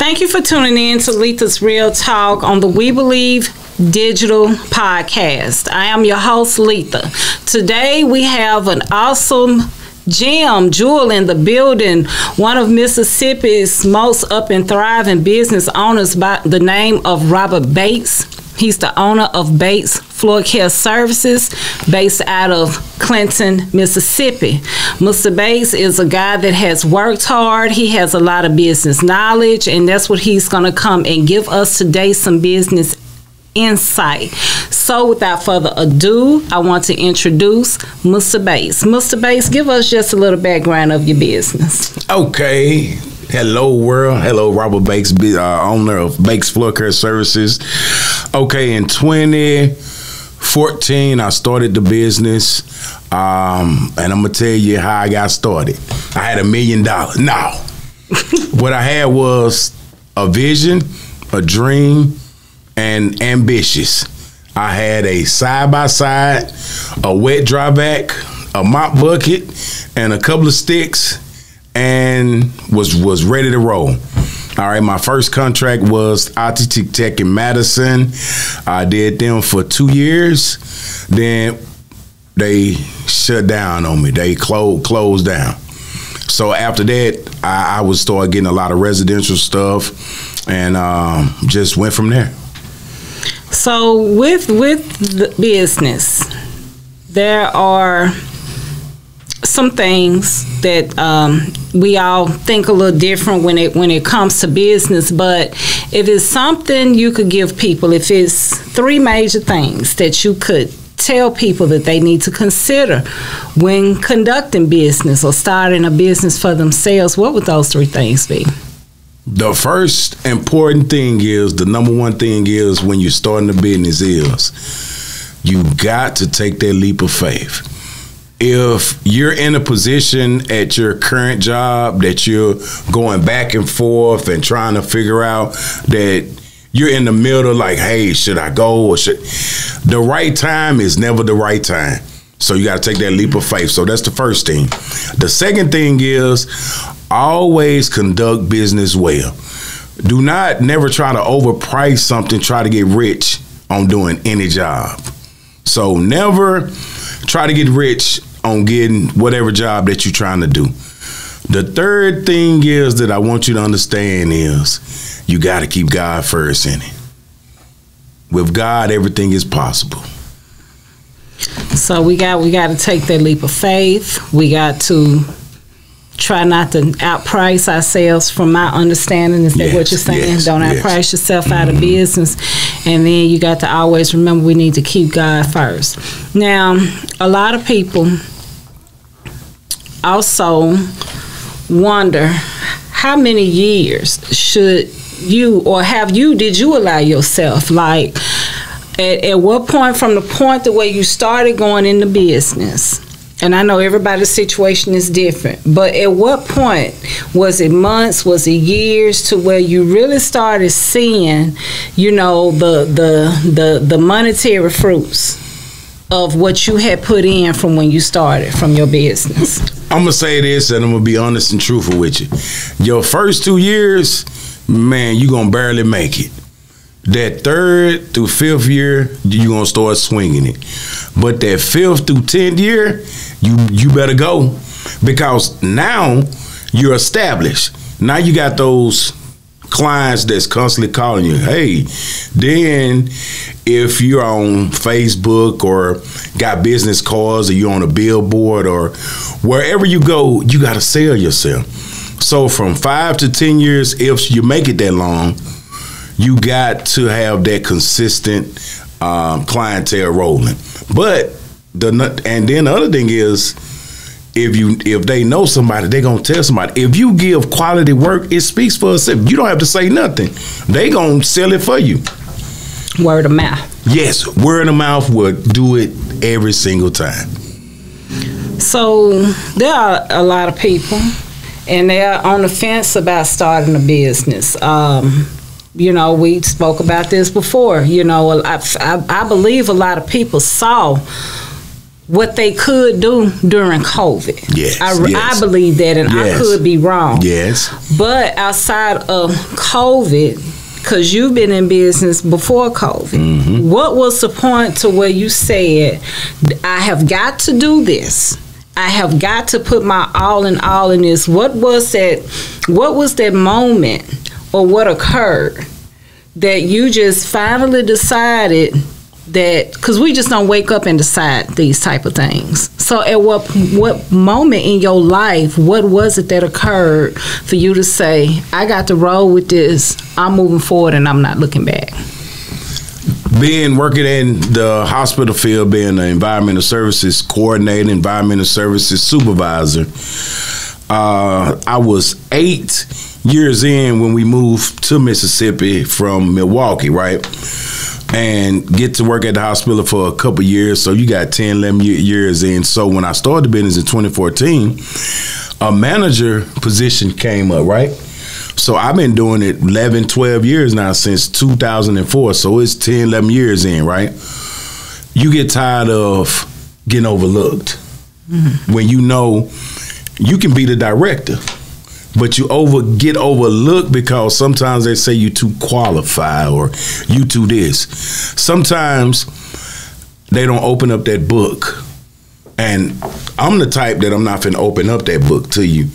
Thank you for tuning in to Letha's Real Talk on the We Believe Digital Podcast. I am your host, Letha. Today we have an awesome jewel in the building, one of Mississippi's most up and thriving business owners by the name of Robert Bates. He's the owner of Bates Floor Care Services based out of Clinton, Mississippi. Mr. Bates is a guy that has worked hard. He has a lot of business knowledge, and that's what he's going to come and give us today, some business insight. So without further ado, I want to introduce Mr. Bates. Mr. Bates, give us just a little background of your business. Okay. Hello, world. Hello, Robert Bates, owner of Bates Floor Care Services. Okay, in 2014, I started the business, and I'm going to tell you how I got started. I had $1 million. No. What I had was a vision, a dream, and ambitious. I had a side-by-side, a wet dry vac, a mop bucket, and a couple of sticks, and was ready to roll. All right, my first contract was ITT Tech in Madison. I did them for 2 years. Then they shut down on me. They closed down. So after that, I would start getting a lot of residential stuff, and just went from there. So with the business, there are some things that we all think a little different when it comes to business, but if it's something you could give people, if it's 3 major things that you could tell people that they need to consider when conducting business or starting a business for themselves, what would those 3 things be? The first important thing is, the number one thing is, when you're starting a business is, you got to take that leap of faith. If you're in a position at your current job that you're going back and forth and trying to figure out that you're in the middle, like, hey, should I go or should? The right time is never the right time. So you got to take that leap of faith. So that's the first thing. The second thing is, always conduct business well. Do not never try to overprice something, try to get rich on doing any job. So never try to get rich on getting whatever job that you're trying to do. The third thing is that I want you to understand is, you got to keep God first in it. With God, everything is possible. So we got to take that leap of faith. We got to try not to outprice ourselves, from my understanding. Is that what you're saying? Yes, Don't outprice yourself out of business. And then you got to always remember, we need to keep God first. Now, a lot of people also wonder, how many years should you, or did you allow yourself, like, at what point, from the point the way you started going into business, and I know everybody's situation is different, but at what point, was it months, was it years, to where you really started seeing, the monetary fruits of what you had put in from when you started from your business? I'm going to say this, and I'm going to be honest and truthful with you. Your first 2 years, man, you're going to barely make it. That 3rd through 5th year, you're going to start swinging it. But that 5th through 10th year, you better go, because now you're established. Now you got those clients that's constantly calling you. Hey, then if you're on Facebook or got business cards, or you're on a billboard, or wherever you go, you got to sell yourself. So from 5 to 10 years, if you make it that long, you got to have that consistent clientele rolling. But then the other thing is, if they know somebody, they're gonna tell somebody. If you give quality work, it speaks for itself. You don't have to say nothing. They gonna sell it for you. Word of mouth. Yes, word of mouth will do it every single time. So there are a lot of people, and they're on the fence about starting a business. We spoke about this before. I believe a lot of people saw what they could do during COVID. Yes, I believe that, and I could be wrong. Yes. But outside of COVID, because you've been in business before COVID, what was the point to where you said, I have got to do this? I have got to put my all in this. What was that moment, or what occurred that you just finally decided that, because we just don't wake up and decide these type of things. So at what moment in your life, what was it that occurred for you to say, I got to roll with this, I'm moving forward and I'm not looking back? Working in the hospital field, being an environmental services coordinator, environmental services supervisor, I was 8 years in when we moved to Mississippi from Milwaukee, right? And get to work at the hospital for a couple years. So you got 10, 11 years in. So when I started the business in 2014, a manager position came up, right? So I've been doing it 11, 12 years now, since 2004. So it's 10, 11 years in, right? You get tired of getting overlooked. When you know you can be the director, but you get overlooked because sometimes they say you too qualified or you too this. Sometimes they don't open up that book. And I'm the type that I'm not finna open up that book to you.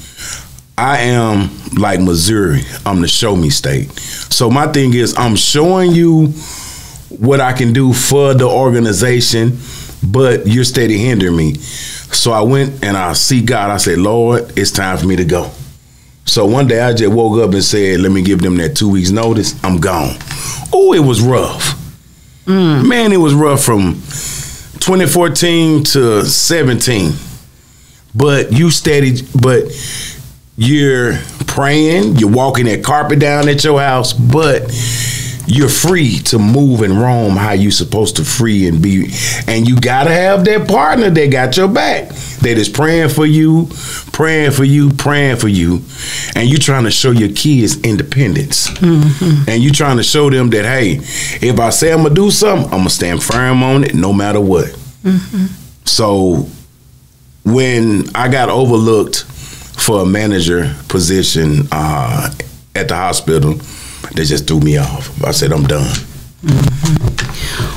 I am like Missouri. I'm the show me state. So my thing is, I'm showing you what I can do for the organization, but you're steady hindering me. So I went and I see God. I said, Lord, it's time for me to go. So one day I just woke up and said, let me give them that 2 weeks notice. I'm gone. Oh, it was rough. Man, it was rough from 2014 to 17. But you're praying, you're walking that carpet down at your house, but you're free to move and roam how you supposed to free and be. And you got to have that partner that got your back, that is praying for you, praying for you, praying for you. And you trying to show your kids independence. And you trying to show them that, hey, if I say I'm going to do something, I'm going to stand firm on it no matter what. So when I got overlooked for a manager position at the hospital, they just threw me off. I said, I'm done.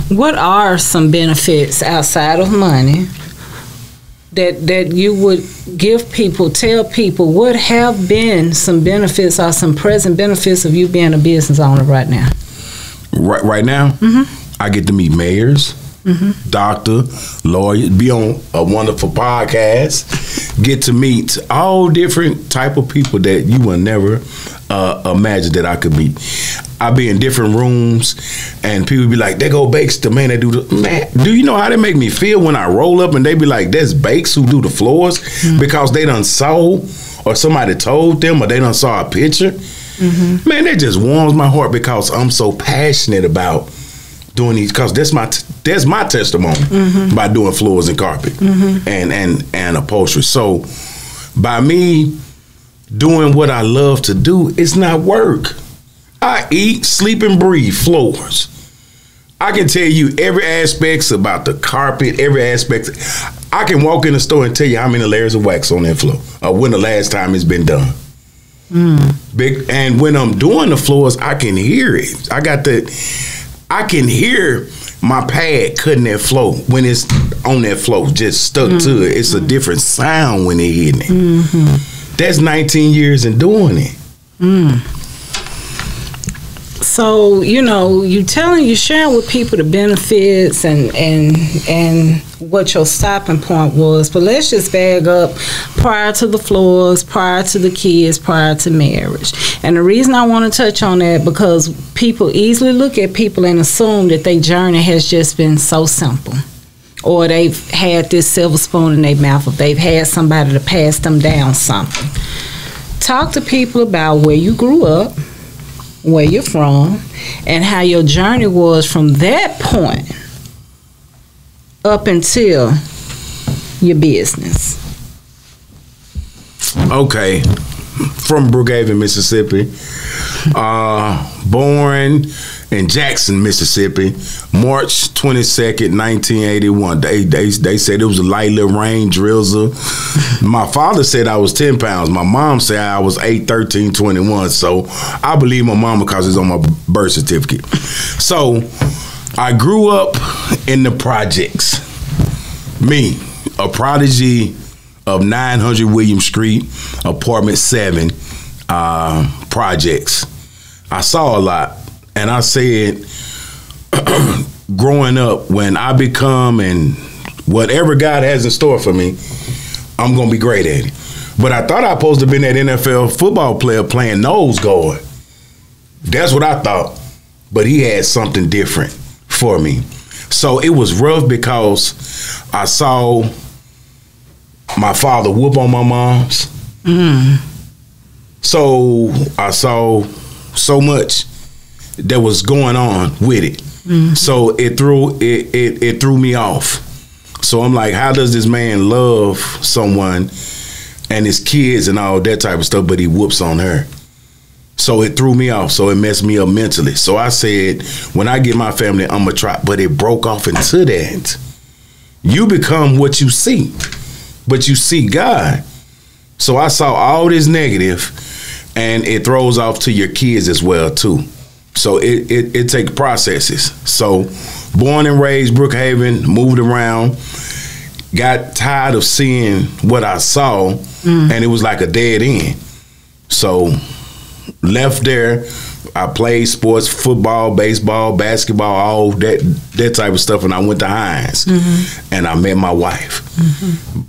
What are some benefits outside of money that you would give people, tell people, what have been some benefits or some present benefits of you being a business owner right now? Right now, I get to meet mayors, doctor, lawyer, be on a wonderful podcast, get to meet all different type of people that you will never imagine that I could meet. I be in different rooms and people be like, there go Bakes, the man that do the, man, do you know how they make me feel when I roll up and they be like, there's Bakes who do the floors because they done saw or somebody told them or they done saw a picture. Man, that just warms my heart because I'm so passionate about doing these, because that's my testimony by doing floors and carpet and upholstery. So by me doing what I love to do, it's not work. I eat, sleep, and breathe floors. I can tell you every aspect about the carpet, every aspect. I can walk in the store and tell you how many layers of wax on that floor or when the last time it's been done. And when I'm doing the floors, I can hear it. I can hear my pad cutting that floor when it's on that floor, just stuck to it. It's a different sound when they're hitting it. That's 19 years in doing it. So, you know, you sharing with people the benefits and what your stopping point was. But let's just bag up prior to the floors, prior to the kids, prior to marriage. And the reason I want to touch on that, because people easily look at people and assume that their journey has just been so simple. Or they've had this silver spoon in their mouth, or they've had somebody to pass them down something. Talk to people about where you grew up, where you're from, and how your journey was from that point up until your business. Okay. From Brookhaven, Mississippi. Born in Jackson, Mississippi, March 22nd, 1981. They said it was a light little rain drizzle. My father said I was 10 pounds. My mom said I was 8, 13, 21. So I believe my mama because it's on my birth certificate. So I grew up in the projects. Me, a prodigy of 900 William Street, apartment 7, projects. I saw a lot. And I said, growing up, when I become and whatever God has in store for me, I'm going to be great at it. But I thought I was supposed to be that NFL football player playing nose guard. That's what I thought. But he had something different for me. So it was rough because I saw my father whoop on my mom's. So I saw so much that was going on with it. So it threw me off. So I'm like, how does this man love someone and his kids and all that type of stuff, but he whoops on her? So it threw me off. So it messed me up mentally. So I said, when I get my family, I'm gonna try. But it broke off into that. You become what you see, but you see God. So I saw all this negative, and it throws off to your kids as well too. So it takes processes. So born and raised Brookhaven, moved around, got tired of seeing what I saw, and it was like a dead end. So left there. I played sports, football, baseball, basketball, all that type of stuff, and I went to Hines, and I met my wife.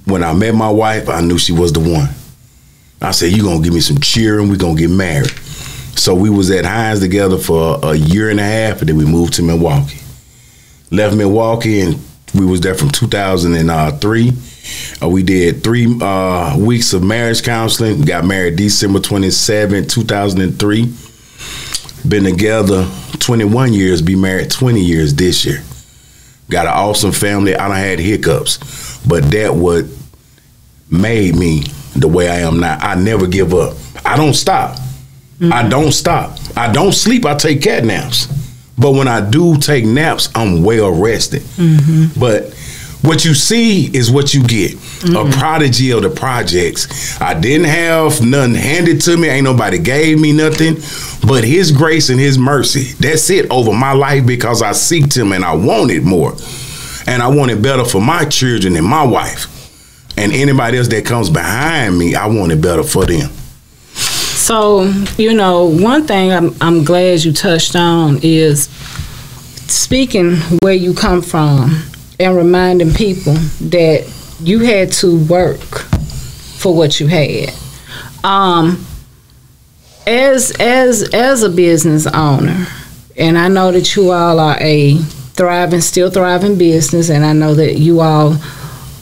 When I met my wife, I knew she was the one. I said, "You gonna give me some cheering? We gonna get married." So we was at Hines together for a year and a half, and then we moved to Milwaukee. Left Milwaukee, and we was there from 2003. We did 3 weeks of marriage counseling. Got married December 27, 2003. Been together 21 years, be married 20 years this year. Got an awesome family. I done had hiccups, but that what made me the way I am now. I never give up. I don't stop. I don't stop. I don't sleep. I take cat naps. But when I do take naps, I'm well rested. But what you see is what you get. A prodigy of the projects. I didn't have nothing handed to me. Ain't nobody gave me nothing. But his grace and his mercy, that's it over my life, because I seeked him and I wanted more. And I wanted better for my children and my wife. And anybody else that comes behind me, I want it better for them. So, you know, one thing I'm glad you touched on is speaking where you come from and reminding people that you had to work for what you had. As a business owner, and I know that you all are a still thriving business, and I know that you all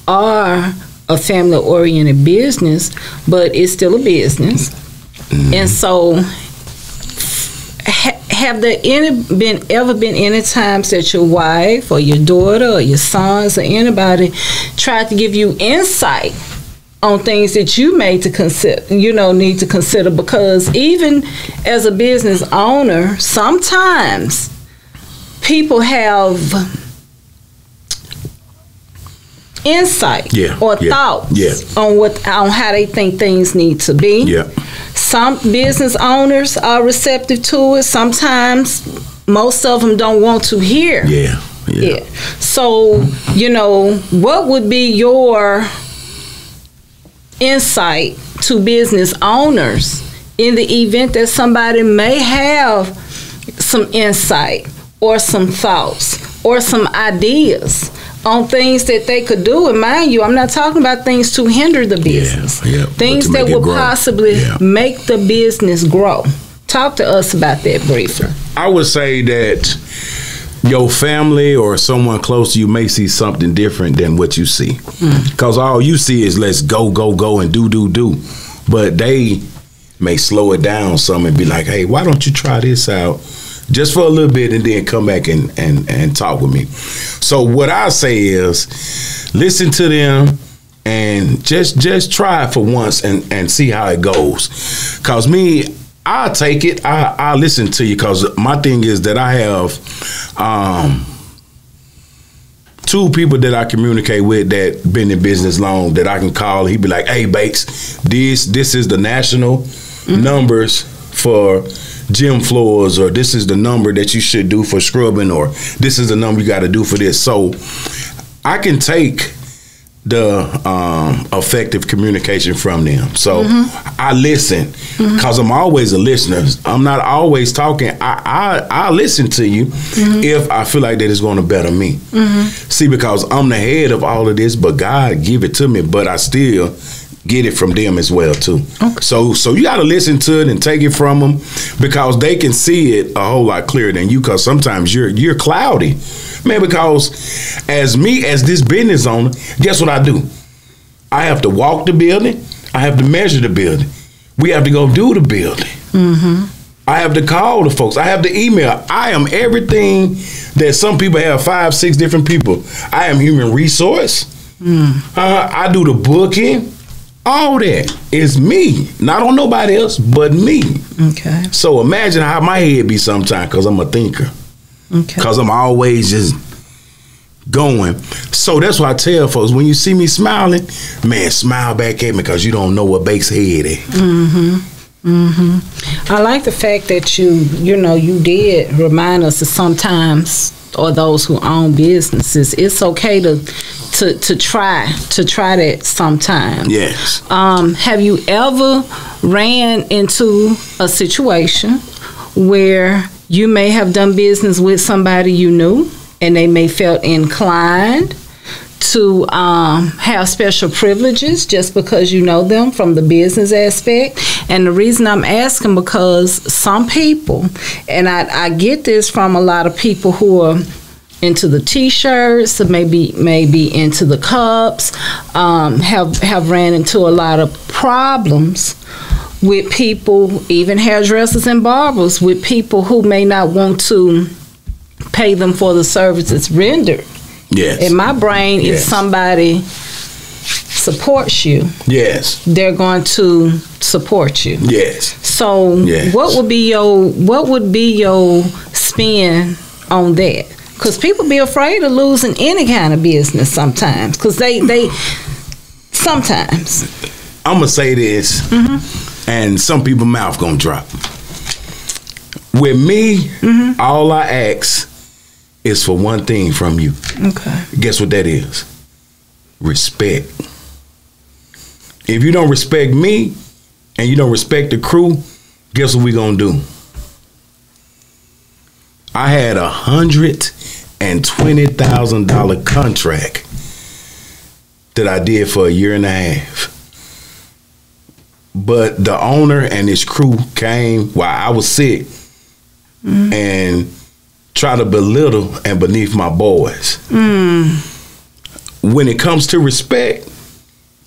are a family-oriented business, but it's still a business. And so, have there ever been any times that your wife or your daughter or your sons or anybody tried to give you insight on things that you need to consider? Because even as a business owner, sometimes people have insight or thoughts on how they think things need to be. Some business owners are receptive to it. Sometimes most of them don't want to hear. So, you know, what would be your insight to business owners in the event that somebody may have some insight or some thoughts or some ideas on things that they could do? And mind you, I'm not talking about things to hinder the business. Things that would possibly make the business grow. Talk to us about that briefly. I would say that your family or someone close to you may see something different than what you see. Because all you see is let's go, and do. But they may slow it down some and be like, hey, why don't you try this out just for a little bit and then come back and talk with me. So what I say is listen to them and just try it for once and see how it goes. Because me, I'll take it. I listen to you, because my thing is that I have two people that I communicate with that been in business long that I can call. He'd be like, "Hey, Bakes, this is the national numbers for gym floors, or this is the number that you should do for scrubbing, or this is the number you got to do for this." So I can take the effective communication from them. So I listen because I'm always a listener. I'm not always talking. I listen to you if I feel like that it's going to better me. See, because I'm the head of all of this, but God give it to me, but I still get it from them as well too. Okay. So you got to listen to it and take it from them, because they can see it a whole lot clearer than you, because sometimes you're cloudy. Man, because as this business owner, guess what I do? I have to walk the building. I have to measure the building. We have to go do the building. I have to call the folks. I have to email. I am everything that some people have, 5, 6 different people. I am human resource. I do the booking. All that is me. Not on nobody else, but me. Okay. So imagine how my head be sometimes, because I'm a thinker. Okay. Because I'm always just going. So that's why I tell folks, when you see me smiling, man, smile back at me, because you don't know what Bake's head is. I like the fact that you did remind us that sometimes, or those who own businesses, it's okay to try that sometime. Yes. Have you ever ran into a situation where you may have done business with somebody you knew, and they may felt inclined to have special privileges just because you know them from the business aspect? And the reason I'm asking, because some people, and I get this from a lot of people who are into the t-shirts, or maybe into the cups, have ran into a lot of problems with people, even hairdressers and barbers, with people who may not want to pay them for the services rendered. Yes. In my brain, if somebody supports you, yes, they're going to support you. Yes. So what would be your spin on that? Because people be afraid of losing any kind of business sometimes. Because they sometimes. I'm gonna say this, and some people's mouth gonna drop. With me, all I ask is for one thing from you. Okay. Guess what that is? Respect. If you don't respect me and you don't respect the crew, guess what we gonna do? I had $120,000 contract that I did for 1.5 years. But the owner and his crew came while I was sick and try to belittle and beneath my boys. When it comes to respect,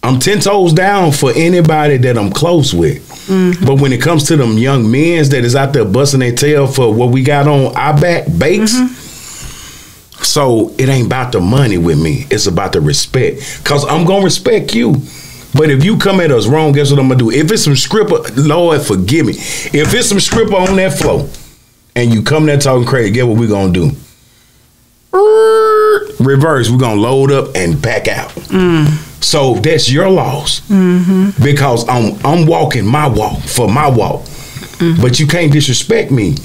I'm 10 toes down for anybody that I'm close with. But when it comes to them young men that is out there busting their tail for what we got on our back, Bakes, so it ain't about the money with me. It's about the respect. Because I'm going to respect you. But if you come at us wrong, guess what I'm going to do? If it's some scripper, Lord, forgive me. If it's some scripper on that floor and you come there talking crazy, guess what we're going to do? Reverse. We're going to load up and back out. So that's your loss. Because I'm walking my walk for my walk. But you can't disrespect me.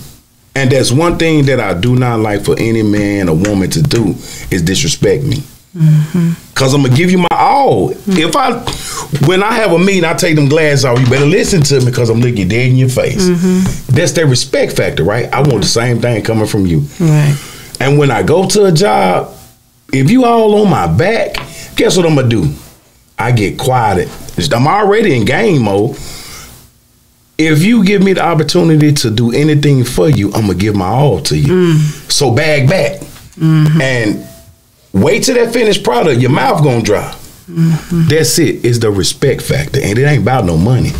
And that's one thing that I do not like for any man or woman to do, is disrespect me. Cause I'm gonna give you my all. When I have a meeting, I take them glasses off. You better listen to me, because I'm looking dead in your face. That's that respect factor, right? I want the same thing coming from you. Right. And when I go to a job, if you all on my back, guess what I'm gonna do? I get quieted. I'm already in game mode. If you give me the opportunity to do anything for you, I'm gonna give my all to you. So bag back and wait till that finished product. Your mouth gonna drop. That's it. It's the respect factor, and it ain't about no money.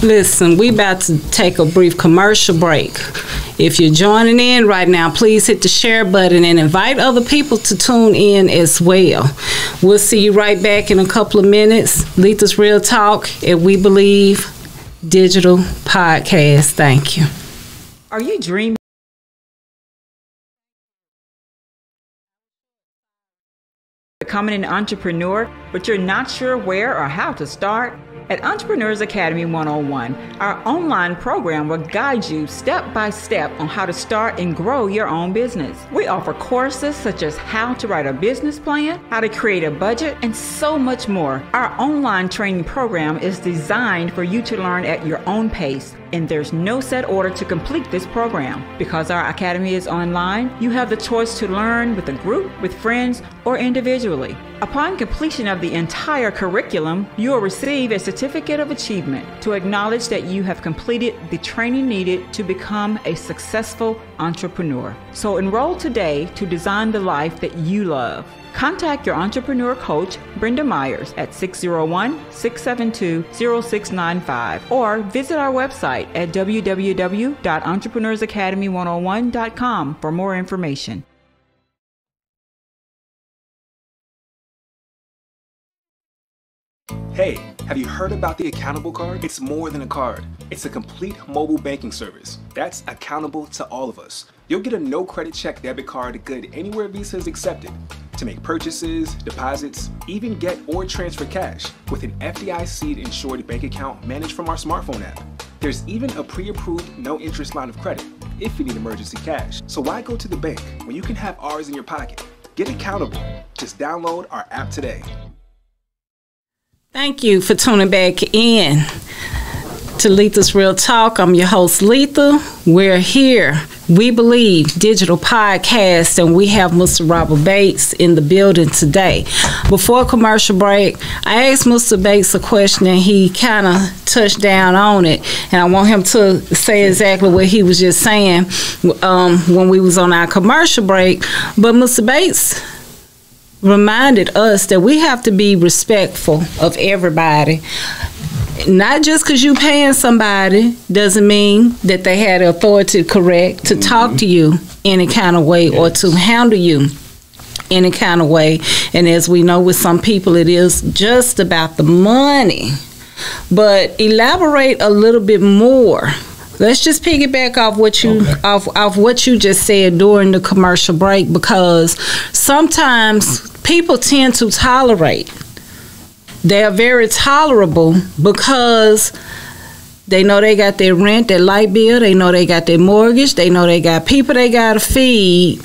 Listen, we about to take a brief commercial break. If you're joining in right now, please hit the share button and invite other people to tune in as well. We'll see you right back in a couple of minutes. Letha's Real Talk at We Believe Digital Podcast. Thank you. Are you dreaming? Becoming an entrepreneur, but you're not sure where or how to start? At Entrepreneurs Academy 101, our online program will guide you step by step on how to start and grow your own business. We offer courses such as how to write a business plan, how to create a budget, and so much more. Our online training program is designed for you to learn at your own pace, and there's no set order to complete this program. Because our academy is online, you have the choice to learn with a group, with friends, or individually. Upon completion of the entire curriculum, you will receive a certificate of achievement to acknowledge that you have completed the training needed to become a successful entrepreneur. So enroll today to design the life that you love. Contact your entrepreneur coach, Brenda Myers, at 601-672-0695 or visit our website at www.entrepreneursacademy101.com for more information. Hey, have you heard about the Accountable Card? It's more than a card. It's a complete mobile banking service that's accountable to all of us. You'll get a no credit check debit card good anywhere Visa is accepted to make purchases, deposits, even get or transfer cash with an FDIC insured bank account managed from our smartphone app. There's even a pre-approved no interest line of credit if you need emergency cash. So why go to the bank when you can have ours in your pocket? Get accountable. Just download our app today. Thank you for tuning back in to Letha's Real Talk. I'm your host, Letha. We're here, We Believe Digital Podcast, and we have Mr. Robert Bates in the building today. Before commercial break, I asked Mr. Bates a question, and he kind of touched down on it, and I want him to say exactly what he was just saying when we was on our commercial break. But Mr. Bates reminded us that we have to be respectful of everybody. Not just because you paying somebody doesn't mean that they had the authority to talk to you any kind of way or to handle you any kind of way. And as we know, with some people, it is just about the money. But elaborate a little bit more. Let's just piggyback off what you off what you just said during the commercial break, because sometimes people tend to tolerate. They are very tolerable because they know they got their rent, their light bill, they know they got their mortgage, they know they got people they got to feed.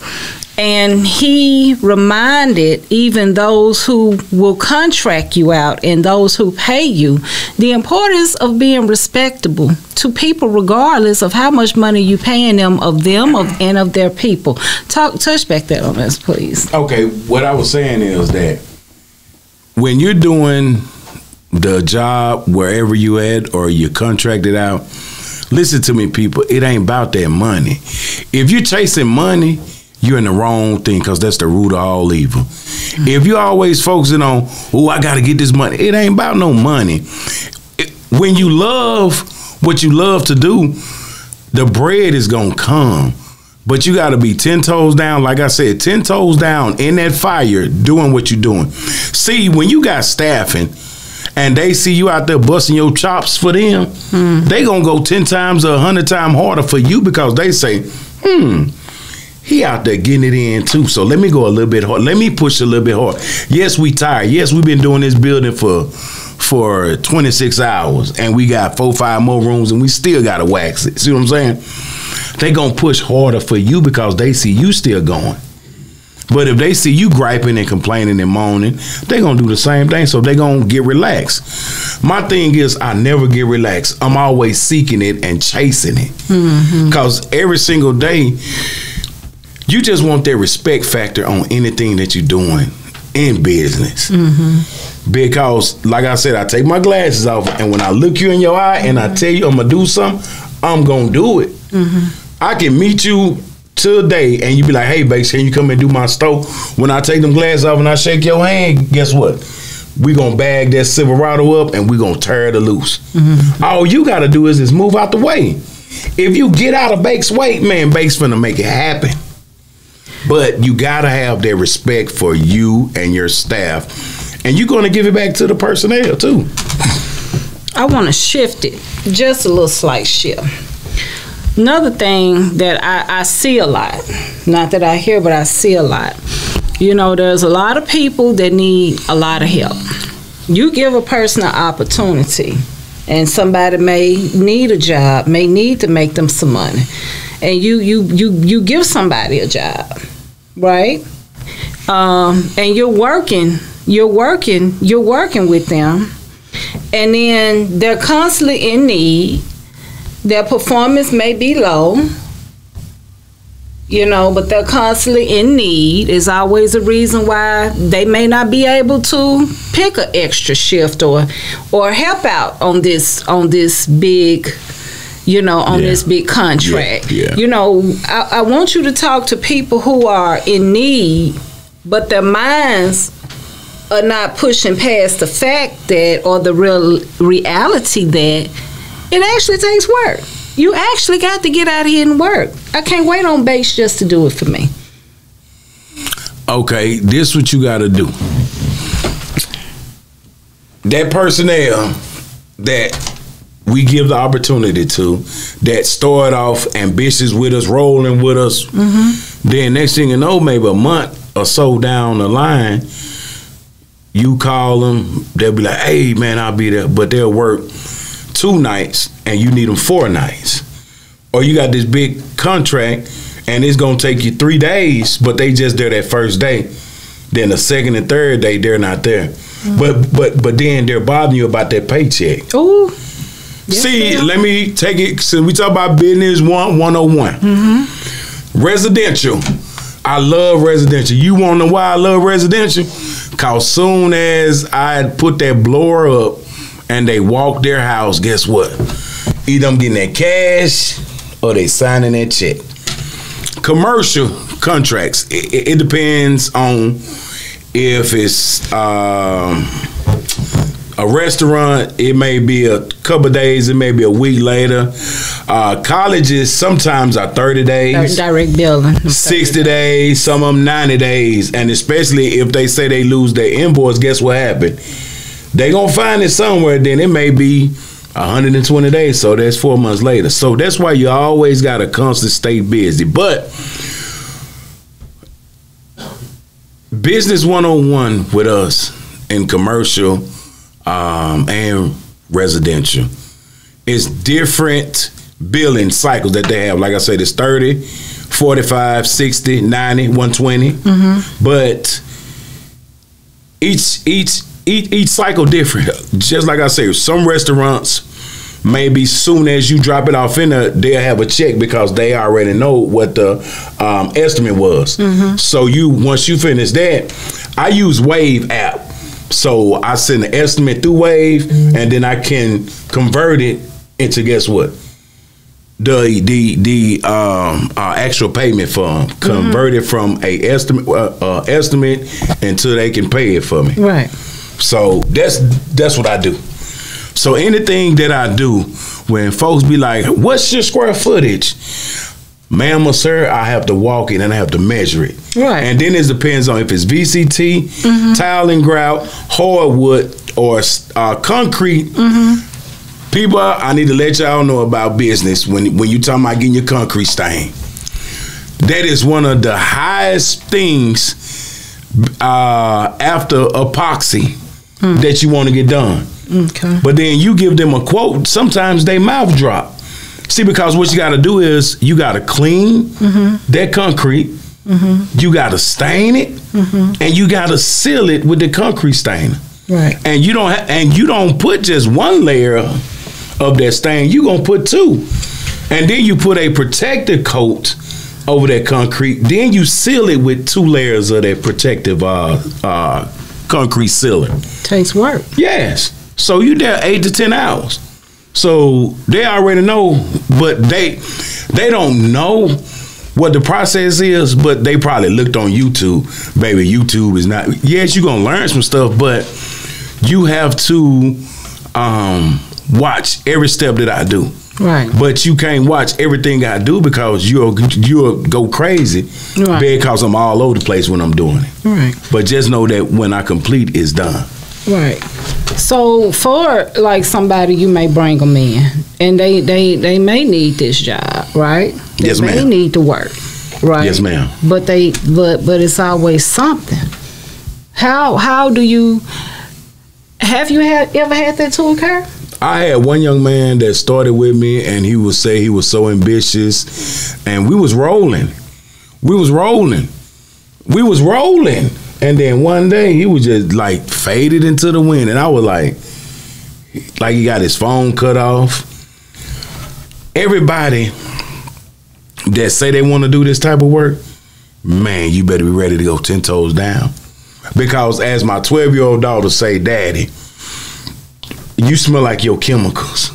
And he reminded even those who will contract you out and those who pay you the importance of being respectable to people regardless of how much money you paying them and of their people. Touch back that on us, please. Okay, what I was saying is that when you're doing the job wherever you at or you're contracted out, listen to me, people, it ain't about that money. If you're chasing money, you're in the wrong thing, because that's the root of all evil. If you're always focusing on, I got to get this money, it ain't about no money. When you love what you love to do, the bread is going to come. But you got to be 10 toes down, like I said, 10 toes down in that fire doing what you're doing. See, when you got staffing and they see you out there busting your chops for them, they going to go 10 times or 100 times harder for you, because they say, he out there getting it in too, so let me go a little bit hard. Let me push a little bit hard. Yes, we tired. Yes, we've been doing this building for 26 hours, and we got 4-5 more rooms, and we still got to wax it. See what I'm saying? They going to push harder for you because they see you still going. But if they see you griping and complaining and moaning, they going to do the same thing, so they going to get relaxed. My thing is, I never get relaxed. I'm always seeking it and chasing it. Because every single day, you just want that respect factor on anything that you're doing in business. Because, like I said, I take my glasses off, and when I look you in your eye and I tell you I'm going to do something, I'm going to do it. I can meet you today and you be like, hey, Bates, can you come and do my stove? When I take them glasses off and I shake your hand, guess what? We going to bag that Silverado up and we going to tear it loose. All you got to do is just move out the way. If you get out of Bates' way, man, Bates finna make it happen. But you got to have that respect for you and your staff. And you're going to give it back to the personnel, too. I want to shift it, just a little slight shift. Another thing that I see a lot, not that I hear, but I see a lot. You know, there's a lot of people that need a lot of help. You give a person an opportunity, and somebody may need a job, may need to make them some money, and you give somebody a job, right? And you're working with them, and then they're constantly in need. Their performance may be low, you know, but they're constantly in need. Is always a reason why they may not be able to pick an extra shift or help out on this big, you know, on this big contract. You know, I want you to talk to people who are in need, but their minds are not pushing past the fact that, or the reality that it actually takes work. You actually got to get out here and work. I can't wait on base just to do it for me. Okay, this what you got to do. That personnel that we give the opportunity to, that started off ambitious with us, rolling with us, then next thing you know, maybe a month or so down the line, you call them, they'll be like, hey, man, I'll be there. But they'll work 2 nights and you need them 4 nights. Or you got this big contract and it's going to take you 3 days, but they just there that first day. Then the second and third day, they're not there. But then they're bothering you about that paycheck. Ooh. Yes, see, let me take it, since we talk about business 101. Residential. I love residential. You want to know why I love residential? Because soon as I put that blower up and they walk their house, guess what? Either I'm getting that cash or they signing that check. Commercial contracts, it depends on if it's a restaurant, it may be a couple of days, it may be a week later. Colleges sometimes are 30 days. Direct billing. 60 days, some of them 90 days. And especially if they say they lose their invoice, guess what happened? They gonna find it somewhere, then it may be 120 days, so that's 4 months later. So that's why you always gotta constantly stay busy. But business 101 with us in commercial and residential is different billing cycles that they have. Like I said, it's 30, 45, 60, 90, 120. But each cycle different. Just like I say, some restaurants maybe soon as you drop it off in there, they'll have a check because they already know what the estimate was. So once you finish that, I use Wave app. So I send the estimate through Wave, and then I can convert it into, guess what? The actual payment for them. Convert it from a estimate until they can pay it for me. Right. So that's what I do. So anything that I do, when folks be like, what's your square footage? Ma'am or sir, I have to walk it and I have to measure it. Right. And then it depends on if it's VCT, tile and grout, hardwood, or concrete. People, I need to let y'all know about business when you talking about getting your concrete stain. That is one of the highest things after epoxy that you want to get done. Okay. But then you give them a quote, sometimes they mouth drop. See, because what you got to do is you got to clean that concrete, you got to stain it, and you got to seal it with the concrete stainer. Right. And you don't put just one layer of that stain. You gonna put 2, and then you put a protective coat over that concrete. Then you seal it with 2 layers of that protective concrete sealer. Takes work. Yes. So you there 8 to 10 hours. So they already know, but they don't know what the process is, but they probably looked on YouTube. Baby, YouTube is not, yes, you're gonna learn some stuff, but you have to watch every step that I do. Right. But you can't watch everything I do because you'll go crazy because I'm all over the place when I'm doing it. Right. But just know that when I complete, it's done. Right. So for like somebody, you may bring them in and they may need this job, right? They may need to work. right? Yes, ma'am. But it's always something. How do you? Have you ever had that to occur? I had one young man that started with me, and he would say he was so ambitious, and we was rolling. And then one day he was just like faded into the wind, and I was like he got his phone cut off. Everybody that say they want to do this type of work, man, you better be ready to go 10 toes down. Because as my 12-year-old daughter say, Daddy, you smell like your chemicals.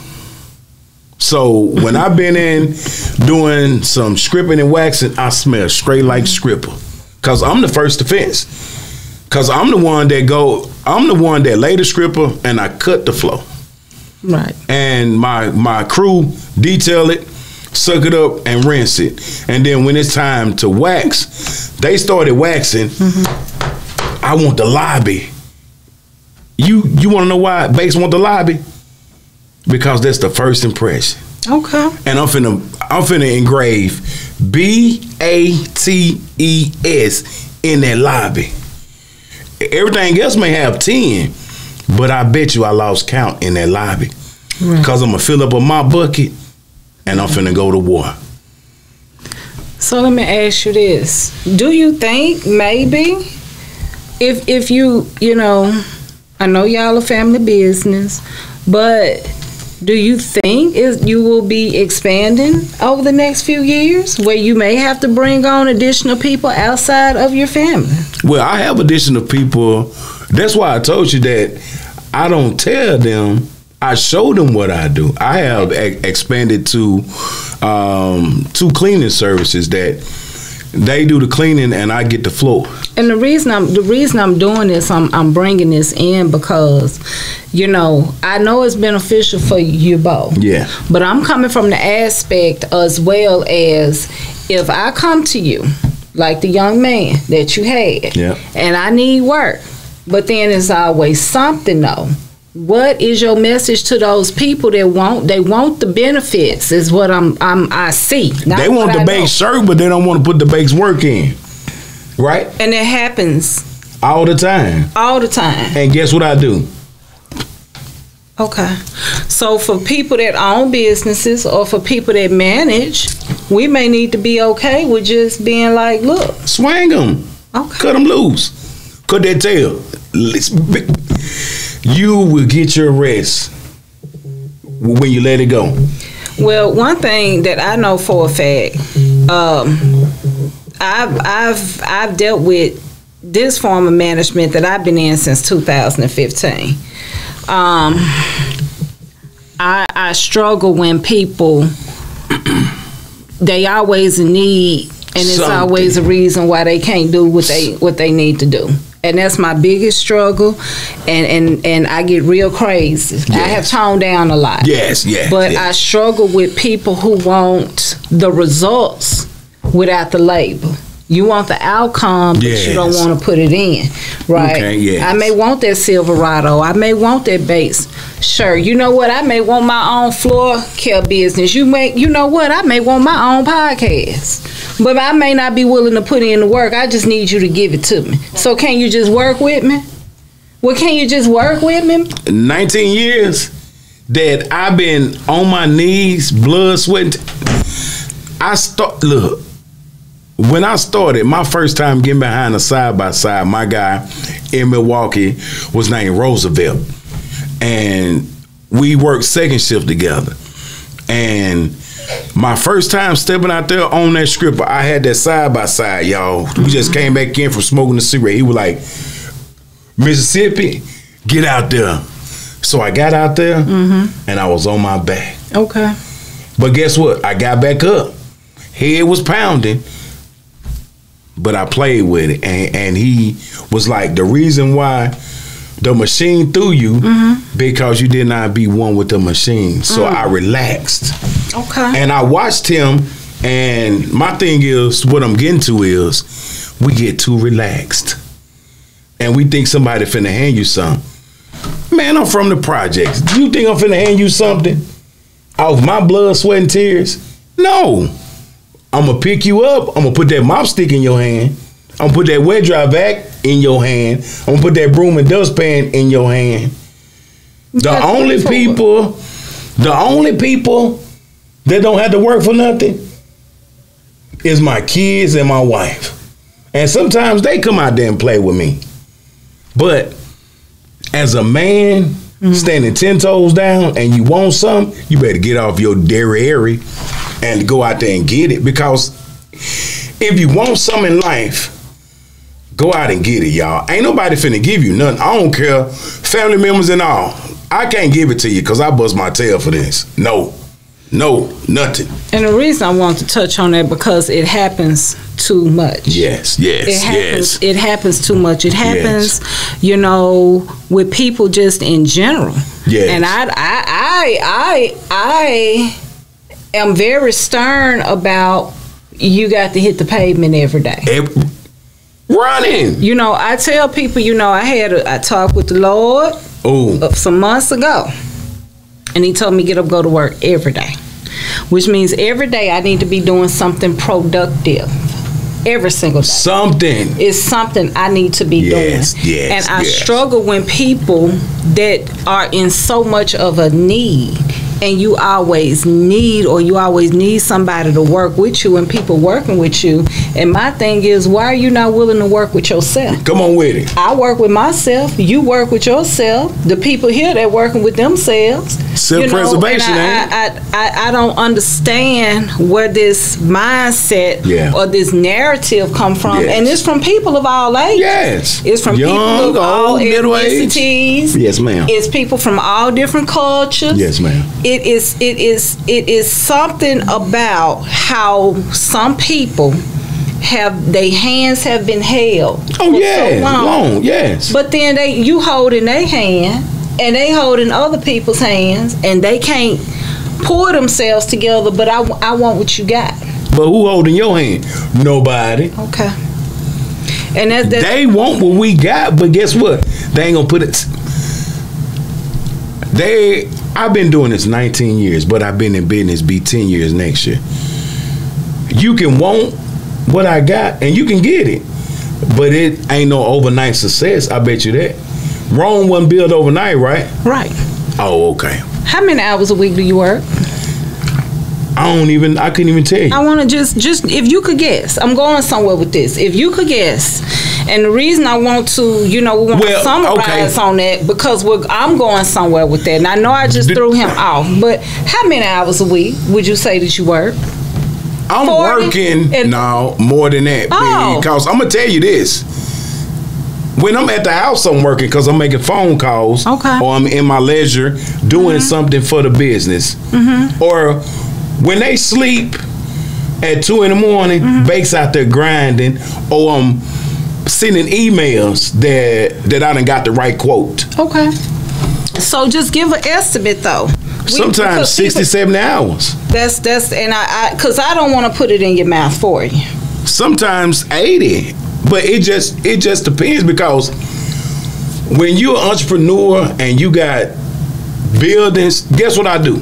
So when I've been in doing some scripting and waxing, I smell straight like scripper. Because I'm the first offense. Because I'm the one that lay the scripper and I cut the flow. Right. And my crew detail it, suck it up, and rinse it. And then when it's time to wax, they started waxing. I want the lobby. You want to know why Bates want the lobby? Because that's the first impression. Okay. And I'm finna engrave BATES in that lobby. Everything else may have 10, but I bet you I lost count in that lobby. Right. Because I'm gonna fill up my bucket and I'm finna go to war. So let me ask you this. Do you think maybe if you know, I know y'all a family business, but do you think you will be expanding over the next few years where you may have to bring on additional people outside of your family? Well, I have additional people. That's why I told you that I don't tell them. I show them what I do. I have expanded to 2 cleaning services that they do the cleaning and I get the floor. And the reason I'm doing this, I'm bringing this in because, you know, I know it's beneficial for you both. Yeah. But I'm coming from the aspect as well as if I come to you, like the young man that you had, yeah, and I need work, but then there's always something though. What is your message to those people that want the benefits? Is what I see. They want the baked shirt, but they don't want to put the baked work in, right? And it happens all the time. All the time. And guess what I do? Okay, so for people that own businesses or for people that manage, we may need to be okay with just being like, look, swing them, okay, cut them loose, cut that tail. You will get your rest when you let it go. Well, one thing that I know for a fact, I've dealt with this form of management that I've been in since 2015. I struggle when people they always in need, and it's always a reason why they can't do what they need to do. And that's my biggest struggle, and I get real crazy. Yes. I have toned down a lot. Yes. But I struggle with people who want the results without the labor. You want the outcome, but you don't want to put it in, right? Okay, yes. I may want that Silverado. I may want that base. Sure, you know what? I may want my own floor care business. You know what? I may want my own podcast. But I may not be willing to put in the work. I just need you to give it to me. So can you just work with me? Well, can you just work with me? 19 years that I've been on my knees, blood, sweat. Look, when I started, my first time getting behind a side-by-side, my guy in Milwaukee was named Roosevelt. And we worked second shift together. And my first time stepping out there on that scripper, I had that side-by-side, y'all. We just came back in from smoking a cigarette. He was like, Mississippi, get out there. So I got out there, and I was on my back. Okay. But guess what? I got back up. Head was pounding, but I played with it. And he was like, the reason why the machine threw you, because you did not be one with the machine. So I relaxed. Okay. And I watched him, and my thing is, what I'm getting to is, we get too relaxed. And we think somebody finna hand you something. Man, I'm from the projects. Do you think I'm finna hand you something off my blood, sweat, and tears? No. I'm gonna pick you up. I'm gonna put that mop stick in your hand. I'm gonna put that wet dry vac in your hand. I'm gonna put that broom and dustpan in your hand. The only people that don't have to work for nothing is my kids and my wife. And sometimes they come out there and play with me. But as a man standing 10 toes down and you want something, you better get off your derriere and go out there and get it. Because if you want something in life, go out and get it, y'all. Ain't nobody finna give you nothing. I don't care, family members and all. I can't give it to you because I bust my tail for this. No, nothing. And the reason I want to touch on that because it happens too much. Yes. It happens too much. It happens, you know, with people just in general. Yes. And I am very stern about you got to hit the pavement every day. Running. You know, I tell people, you know, I talked with the Lord some months ago, and he told me get up, go to work every day, which means every day I need to be doing something productive. Every single day. Something. It's something I need to be doing. And I struggle when people that are in so much of a need, and you always need somebody to work with you and people working with you. And my thing is, why are you not willing to work with yourself? Come on with it. I work with myself. You work with yourself. The people here that working with themselves. Self-preservation, I don't understand where this mindset or this narrative come from. And it's from people of all ages. Yes. It's from people of all ethnicities. Yes, ma'am. It's people from all different cultures. Yes, ma'am. It is something about how some people have their hands have been held so long. Yes. But then you holding their hand and they holding other people's hands and they can't pull themselves together. But I want what you got. But who holding your hand? Nobody. Okay. And that's they want what we got, but guess what? They ain't gonna put it. I've been doing this 19 years, but I've been in business be 10 years next year. You can want what I got, and you can get it, but it ain't no overnight success. I bet you that. Rome wasn't built overnight, right? Right. Oh, okay. How many hours a week do you work? I couldn't even tell you. I want to just if you could guess. I'm going somewhere with this. If you could guess. And the reason I want to, we want to summarize on that because I'm going somewhere with that. And I know I just threw him off, but how many hours a week would you say that you work? I'm 40? Working more than that. Because I'm going to tell you this. When I'm at the house, I'm working because I'm making phone calls. Okay. Or I'm in my leisure doing something for the business. Or when they sleep at 2 a.m, Bake's out there grinding, or I'm sending emails that I done got the right quote. Okay. So just give an estimate though. Sometimes 60, 70 hours. That's and because I don't want to put it in your mouth for you. Sometimes 80, but it just depends because when you're an entrepreneur and you got buildings, guess what I do?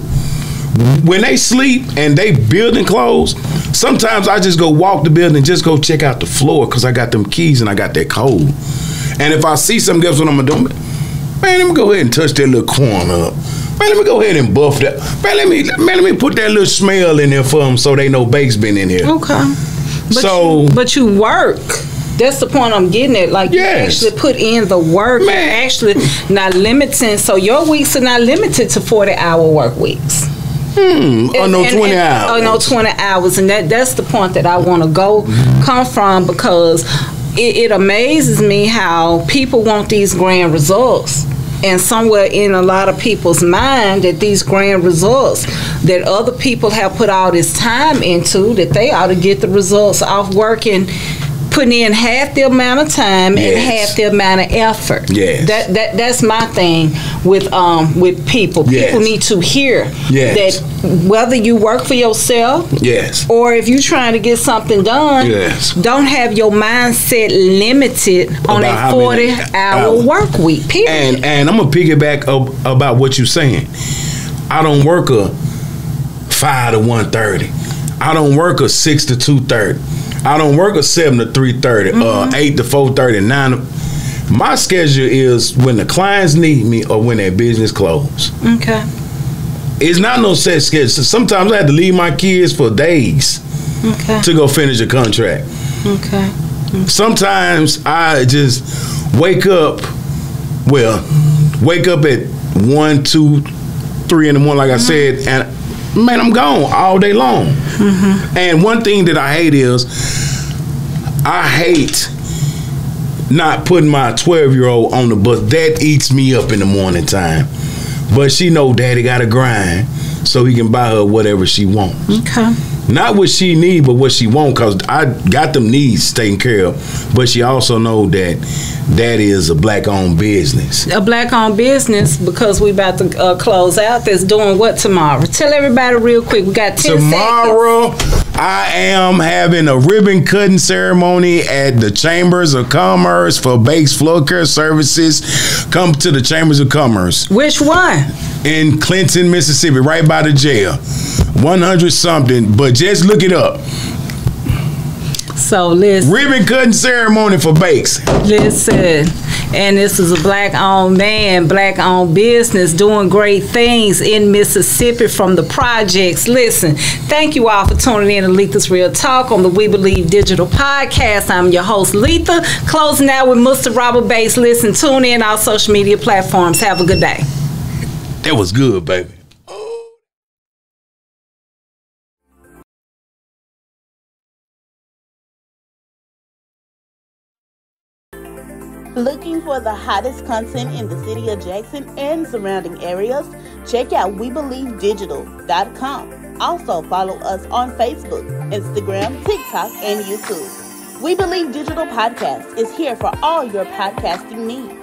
When they sleep and they building clothes, sometimes I just go walk the building, just go check out the floor because I got them keys and I got that code. And if I see something, guess what I'm gonna do? Man, let me go ahead and touch that little corner up. Man, let me go ahead and buff that. Man, let me put that little smell in there for them so they know Bake's been in here. Okay. But you work. That's the point I'm getting at. Like, you actually put in the work. Man. You're actually not limiting. So your weeks are not limited to 40-hour work weeks. 20 hours. Oh, no, 20 hours. And that's the point that I want to come from because it amazes me how people want these grand results. And somewhere in a lot of people's mind that these grand results that other people have put all this time into, that they ought to get the results off working, putting in half the amount of time and half the amount of effort. Yes. That's my thing with people. People need to hear that whether you work for yourself or if you're trying to get something done, don't have your mindset limited on a 40-hour work week, period. And I'm going to piggyback about what you're saying. I don't work a 5 to 1:30. I don't work a 6 to 2:30. I don't work a 7 to 3:30, 8 to 4:30, 9 to... My schedule is when the clients need me or when their business closes. Okay. It's not no set schedule. So sometimes I have to leave my kids for days to go finish a contract. Okay. Sometimes I just wake up at 1, 2, 3 in the morning, like I said, and man, I'm gone all day long. And one thing that I hate is I hate not putting my 12-year-old on the bus. That eats me up in the morning time. But she know daddy got to grind so he can buy her whatever she wants. Okay. Not what she need, but what she want, because I got them needs taken care of. But she also know that is a black-owned business. A black-owned business, because we about to close out. That's doing what tomorrow? Tell everybody real quick. We got 10 tomorrow, seconds. I am having a ribbon cutting ceremony at the Chambers of Commerce for Bakes Floor Care Services. Come to the Chambers of Commerce. Which one? In Clinton, Mississippi, right by the jail. 100 something, but just look it up. So listen. Ribbon cutting ceremony for Bakes. Listen. And this is a black-owned man, black-owned business doing great things in Mississippi from the projects. Listen, thank you all for tuning in to Letha's Real Talk on the We Believe Digital Podcast. I'm your host, Letha, closing out with Mr. Robert Bates. Listen, tune in our social media platforms. Have a good day. That was good, baby. Looking for the hottest content in the city of Jackson and surrounding areas? Check out WeBelieveDigital.com. Also follow us on Facebook, Instagram, TikTok, and YouTube. We Believe Digital Podcast is here for all your podcasting needs.